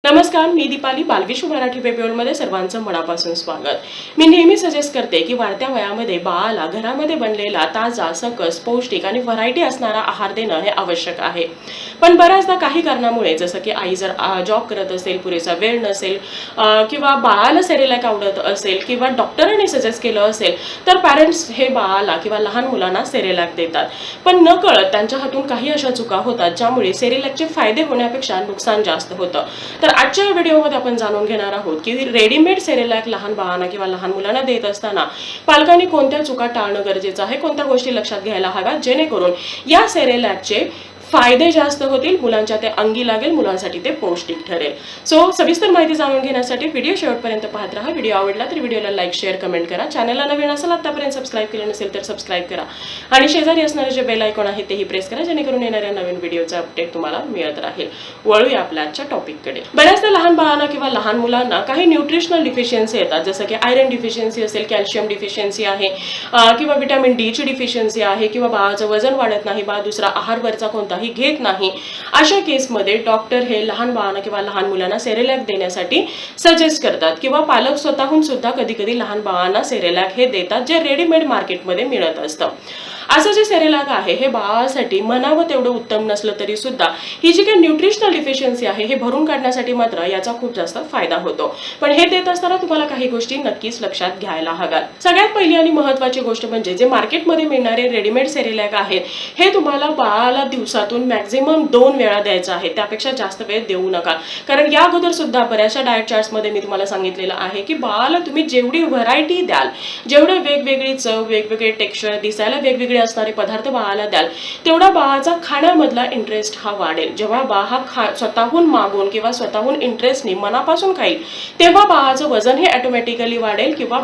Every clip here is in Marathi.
नमस्कार, मी दीपाली. बालविश्व मराठी वेबवर्ल्डमध्ये सर्वांचं मनापासून स्वागत. मी नेहमी सजेस्ट करते की वाढत्या वयामध्ये बाळाला घरामध्ये बनलेला ताजा, सकस, पौष्टिक आणि व्हरायटी असणारा आहार देणं हे आवश्यक आहे. पण बऱ्याचदा काही कारणामुळे, जसं की आई जर जॉब करत असेल, पुरेसा वेळ नसेल, किंवा बाळाला सेरेलॅक आवडत असेल, किंवा डॉक्टरांनी सजेस्ट केलं असेल, तर पॅरेंट्स हे बाळाला किंवा लहान मुलांना सेरेलॅक देतात. पण नकळत त्यांच्या हातून काही अशा चुका होतात ज्यामुळे सेरेलॅकचे फायदे होण्यापेक्षा नुकसान जास्त होतं. तर आजच्या व्हिडिओमध्ये आपण जाणून घेणार आहोत की रेडीमेड सेरेलॅक लहान बाळांना किंवा लहान मुलांना देत असताना पालकांनी कोणत्या चुका टाळणं गरजेचं आहे, कोणत्या गोष्टी लक्षात घ्यायला हव्यात जेणेकरून या सेरेलॅकचे फायदे जास्त होतील, मुलांच्या ते अंगी लागेल, मुलांसाठी ते पौष्टिक ठरेल. सो सविस्तर माहिती जाणून घेण्यासाठी व्हिडिओ शेवटपर्यंत पाहत राहा. व्हिडिओ आवडला तर व्हिडिओला लाईक, शेअर, कमेंट करा. चॅनलला नवीन असेल आतापर्यंत सबस्क्राईब केलं नसेल तर सबस्क्राईब करा आणि शेजारी असणारे जे बेल आयकॉन आहे तेही प्रेस करा जेणेकरून येणाऱ्या नवीन व्हिडिओचा अपडेट तुम्हाला मिळत राहील. वळूया आपल्या आजच्या टॉपिककडे. बऱ्याचदा लहान बाळांना किंवा लहान मुलांना काही न्यूट्रिशनल डिफिशियन्सी येतात, जसं की आयरन डिफिशियन्सी असेल, कॅल्शियम डिफिशियन्सी आहे, किंवा व्हिटॅमिन डी ची डिफिशियन्सी आहे, किंवा बाळाचं वजन वाढत नाही, बाळ दुसरा आहारवरचा कोणताही घेत नाही. अशा केसमध्ये डॉक्टर हे लहान बाळांना किंवा लहान मुलांना सेरेलॅक देण्यासाठी सजेस्ट करतात, किंवा पालक स्वतःहून सुद्धा कधी कधी लहान बाळांना सेरेलॅक हे देतात, जे रेडीमेड मार्केटमध्ये मिळत असतं. असं जे सेरेलॅक आहे हे बाळासाठी म्हणावं तेवढं उत्तम नसलं तरी सुद्धा ही जी काही न्यूट्रिशनल डिफिशियन्सी आहे हे भरून काढण्यासाठी मात्र याचा खूप जास्त फायदा होतो. पण हे देत असताना तुम्हाला काही गोष्टी नक्कीच लक्षात घ्यायला हव्यात. सगळ्यात पहिली आणि महत्त्वाची गोष्ट म्हणजे जे मार्केटमध्ये मिळणारे रेडीमेड सेरेलॅक आहेत हे तुम्हाला बाळाला दिवसातून मॅक्झिमम 2 वेळा द्यायचं आहे, त्यापेक्षा जास्त वेळ देऊ नका. कारण या अगोदर सुद्धा बऱ्याचशा डाएट चार्ट्समध्ये मी तुम्हाला सांगितलेलं आहे की बाळाला तुम्ही जेवढी व्हरायटी द्याल, जेवढे वेगवेगळी चव, वेगवेगळे टेक्स्चर, दिसायला वेगवेगळे असणारे पदार्थ बाळाला द्याल, तेवढा बाळाचा खाण्यामधला इंटरेस्ट हा वाढेल. जेव्हा बाळ हा स्वतःहून मागून किंवा स्वतःहून इंटरेस्टने मनापासून खाईल तेव्हा बाळाचं वजन हे ऑटोमॅटिकली वाढेल, किंवा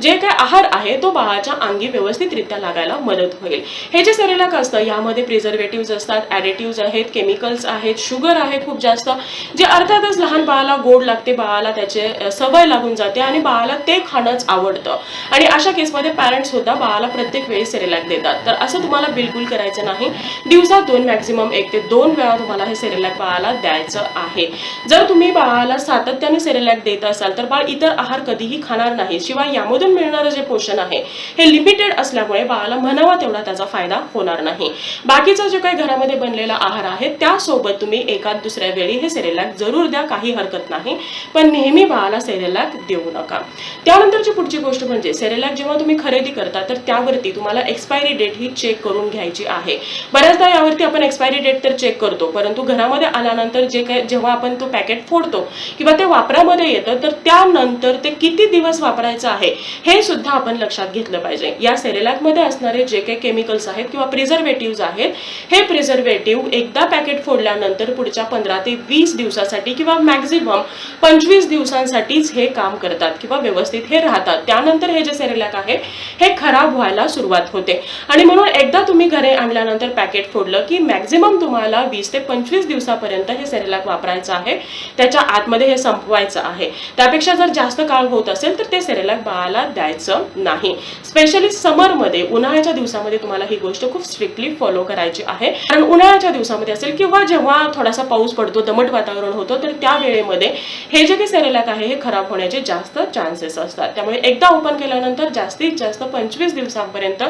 जे काय आहार आहे तो बाळाच्या अंगी व्यवस्थितरित्या लागायला मदत होईल. हे जे सेरेलॅक असतं यामध्ये प्रिझर्वेटिव्ह असतात, ॲडिटिव्ह आहेत, केमिकल्स आहेत, शुगर आहे खूप जास्त, जे अर्थातच लहान बाळाला गोड लागते, बाळाला त्याचे सवय लागून जाते आणि बाळाला ते खाणंच आवडतं. आणि अशा केसमध्ये पॅरेंट्स सुद्धा बाळाला प्रत्येक वेळी सेरेलॅक देतात. तर असं तुम्हाला बिलकुल करायचं नाही. दिवसातून मॅक्झिमम 1 ते 2 वेळा तुम्हाला हे सेरेलॅक बाळाला द्यायचं आहे. जर तुम्ही बाळाला सातत्याने सेरेलॅक देत असाल तर बाळ इतर आहार कधीही खाणार नाही. शिवाय यामधून मिळणारं जे पोषण आहे हे लिमिटेड असल्यामुळे बाळाला म्हणावा तेवढा त्याचा फायदा होणार नाही. बाकीचा जो काही घरामध्ये बनलेला आहार आहे त्यासोबत तुम्ही एखाद दुसऱ्या वेळी हे सेरेलॅक जरूर द्या, काही हरकत नाही, पण नेहमी बाळाला सेरेलॅक देऊ नका. त्यानंतरची पुढची गोष्ट म्हणजे सेरेलॅक जेव्हा तुम्ही खरेदी करता तर त्यावरती तुम्हाला एक्सपायरी डेट ही चेक करून घ्यायची आहे. बऱ्याचदा यावरती आपण एक्सपायरी डेट तर चेक करतो, परंतु घरामध्ये आल्यानंतर जेव्हा आपण तो पॅकेट फोडतो किंवा ते वापरामध्ये येतं तर त्यानंतर ते किती दिवस वापरायचं आहे हे सुद्धा आपण लक्षात घेतलं पाहिजे. या सेरेलॅकमध्ये असणारे जे काही केमिकल्स आहेत किंवा प्रिझर्वेटिव्ह आहेत हे प्रिझर्वेटिव्ह एकदा पॅकेट फोडल्यानंतर पुढच्या 15 ते 20 दिवसासाठी किंवा मॅक्झिमम 25 दिवसांसाठीच हे काम करतात किंवा व्यवस्थित हे राहतात. त्यानंतर हे जे सेरेलॅक आहे हे खराब व्हायला सुरुवात होते. आणि म्हणून एकदा तुम्ही घरी आणल्यानंतर पॅकेट फोडलं की मॅक्झिमम तुम्हाला 20 ते 25 दिवसापर्यंत हे सेरेलॅक वापरायचं आहे, त्याच्या आतमध्ये हे संपवायचं आहे. त्यापेक्षा जर जास्त काळ होत असेल तर ते सेरेलॅक बाळाला द्यायचं नाही. स्पेशली समरमध्ये, उन्हाळ्याच्या दिवसामध्ये तुम्हाला ही गोष्ट खूप स्ट्रिक्टली फॉलो करायची आहे. कारण उन्हाळ्याच्या दिवसामध्ये असेल किंवा जेव्हा थोडासा पाऊस पडतो, दमट वातावरण होतं, तर त्या वेळेमध्ये हे जे काही सेरेलॅक आहे हे खराब होण्याचे जास्त चान्सेस असतात. त्यामुळे एकदा ओपन केल्यानंतर जास्तीत जास्त 25 दिवसांपर्यंत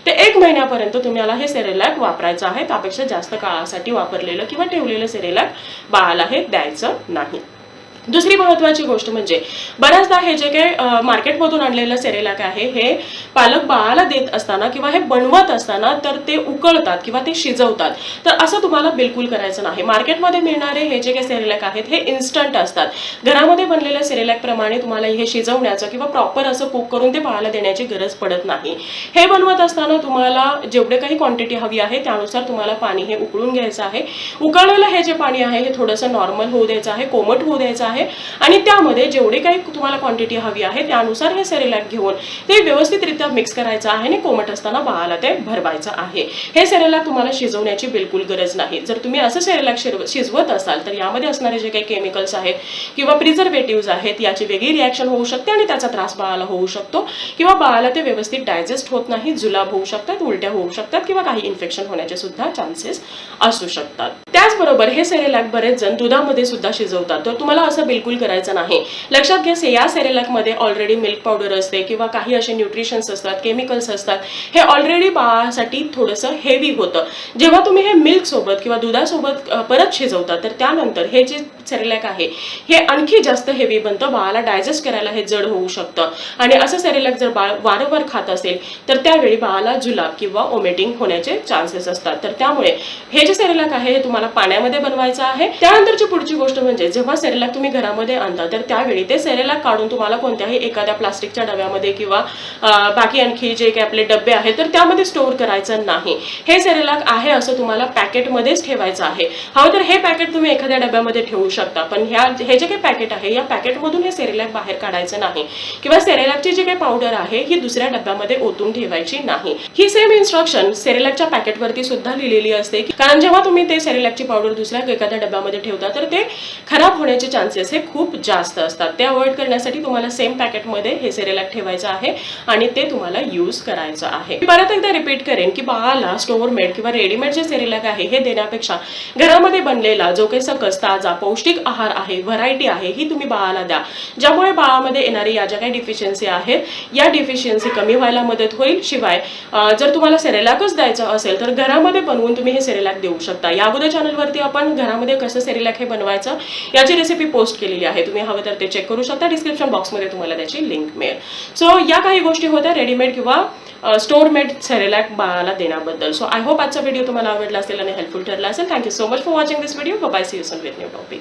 ते 1 महिन्यापर्यंत तुम्हाला हे सेरेलॅक वापरायचं आहे. त्यापेक्षा जास्त काळासाठी वापरलेलं किंवा ठेवलेलं सेरेलॅक बाळाला हे द्यायचं नाही. दुसरी महत्त्वाची गोष्ट म्हणजे बऱ्याचदा हे जे काही मार्केटमधून आणलेलं सेरेलॅक आहे हे पालक बाळाला देत असताना किंवा हे बनवत असताना तर ते उकळतात किंवा ते शिजवतात. तर असं तुम्हाला बिलकुल करायचं नाही. मार्केटमध्ये मिळणारे हे जे काही सेरेलॅक आहेत हे इन्स्टंट असतात. घरामध्ये बनलेल्या सेरेलॅक प्रमाणे तुम्हाला हे शिजवण्याचं किंवा प्रॉपर असं कुक करून ते बाळाला देण्याची गरज पडत नाही. हे बनवत असताना तुम्हाला जेवढे काही क्वांटिटी हवी आहे त्यानुसार तुम्हाला पाणी हे उकळून घ्यायचं आहे. उकळलेलं हे जे पाणी आहे हे थोडंसं नॉर्मल होऊ द्यायचं आहे, कोमट होऊ द्यायचं आहे. आहे आणि त्यामध्ये जेवढी काही तुम्हाला क्वांटिटी हवी आहे त्यानुसार हे सेरेलॅक घेऊन ते व्यवस्थितरित्या मिक्स करायचं आहे आणि कोमट असताना बाळाला ते भरवायचं आहे. हे सेरेलॅक तुम्हाला शिजवण्याची बिलकुल गरज नाही. जर तुम्ही असं सेरेलॅक शिजवत असाल तर यामध्ये असणारे जे काही केमिकल्स आहेत किंवा प्रिझर्वेटिव्ह आहेत याची वेगळी रिॲक्शन होऊ शकते आणि त्याचा त्रास बाळाला होऊ शकतो किंवा बाळाला ते व्यवस्थित डायजेस्ट होत नाही, जुलाब होऊ शकतात, उलट्या होऊ शकतात किंवा काही इन्फेक्शन होण्याचे सुद्धा चान्सेस असू शकतात. त्याचबरोबर हे सेरेलॅक बरेच जण दुधामध्ये सुद्धा शिजवतात, तर तुम्हाला असं बिलकुल करायचं नाही. लक्षात घ्या, या सेरेलॅक मध्ये ऑलरेडी मिल्क पावडर असते किंवा काही असे न्यूट्रिशन्स असतात, केमिकल्स असतात. हे ऑलरेडी बाळासाठी थोडंसं हेवी होतं. जेव्हा तुम्ही हे मिल्क सोबत किंवा दुधासोबत परत शिजवता तर त्यानंतर हे जे सेरेलॅक आहे हे आणखी जास्त हेवी बनतं, बाळाला डायजेस्ट करायला हे जड होऊ शकतं आणि असं सेरेलॅक जर बाळ वारंवार खात असेल तर त्यावेळी बाळाला जुलाब किंवा ओमेटिंग होण्याचे चान्सेस असतात. तर त्यामुळे हे जे सेरेलॅक आहे हे तुम्हाला पाण्यामध्ये बनवायचं आहे. त्यानंतरची पुढची गोष्ट म्हणजे जेव्हा सेरेलॅक तुम्ही घरामध्ये आणता तर त्यावेळी ते सेरेलॅक काढून तुम्हाला कोणत्याही एखाद्या प्लास्टिकच्या डब्यामध्ये किंवा बाकी आणखी जे काही आपले डबे आहेत तर त्यामध्ये स्टोअर करायचं नाही. हे सेरेलॅक आहे असं तुम्हाला पॅकेटमध्येच ठेवायचं आहे. हवं तर हे पॅकेट तुम्ही एखाद्या डब्यामध्ये ठेवू शकता, पण हे जे काही पॅकेट आहे या पॅकेटमधून हे सेरेलॅक बाहेर काढायचं नाही किंवा सेरेलॅकची जी काही पावडर आहे ही दुसऱ्या डब्यामध्ये ओतून ठेवायची नाही. ही सेम इन्स्ट्रक्शन सेरेलॅकच्या पॅकेटवरती सुद्धा लिहिलेली असते, कारण जेव्हा तुम्ही ते सेरेलॅकची पावडर दुसऱ्या एखाद्या डब्यामध्ये ठेवता तर ते खराब होण्याचे चान्सेस हे खूप जास्त असतात. ते अवॉइड करण्यासाठी तुम्हाला सेम पॅकेटमध्ये हे सेरेलॅक ठेवायचं आहे आणि ते तुम्हाला यूज करायचं आहे. परत एकदा रिपीट करेन की बाळाला स्टोअर मेड किंवा रेडीमेड जे सेरेलॅक आहे हे देण्यापेक्षा घरामध्ये बनलेला जो काही सकस ताजा पौष्टिक आहार आहे, व्हरायटी आहे, ही तुम्ही बाळाला द्या. ज्यामुळे बाळामध्ये येणारी या ज्या काही डिफिशियन्सी आहेत या डिफिशियन्सी कमी व्हायला मदत होईल. शिवाय जर तुम्हाला सेरेलॅकच द्यायचं असेल तर घरामध्ये बनवून तुम्ही हे सेरेलॅक देऊ शकता. या अगोदर चॅनलवरती आपण घरामध्ये कसं सेरेलॅक हे बनवायचं याची रेसिपी पोस्ट केलेली आहे, तुम्ही हवं तर ते चेक करू शकता. डिस्क्रिप्शन बॉक्समध्ये तुम्हाला त्याची लिंक मिळेल. सो या काही गोष्टी होत्या रेडीमेड किंवा स्टोअर मेड सेरेलॅक बाळाला देण्याबद्दल. सो आय होप आजचा व्हिडिओ तुम्हाला आवडला असेल आणि हेल्पफुल ठरला असेल. Thank you so much for watching this video. Bye, see you soon with new topic.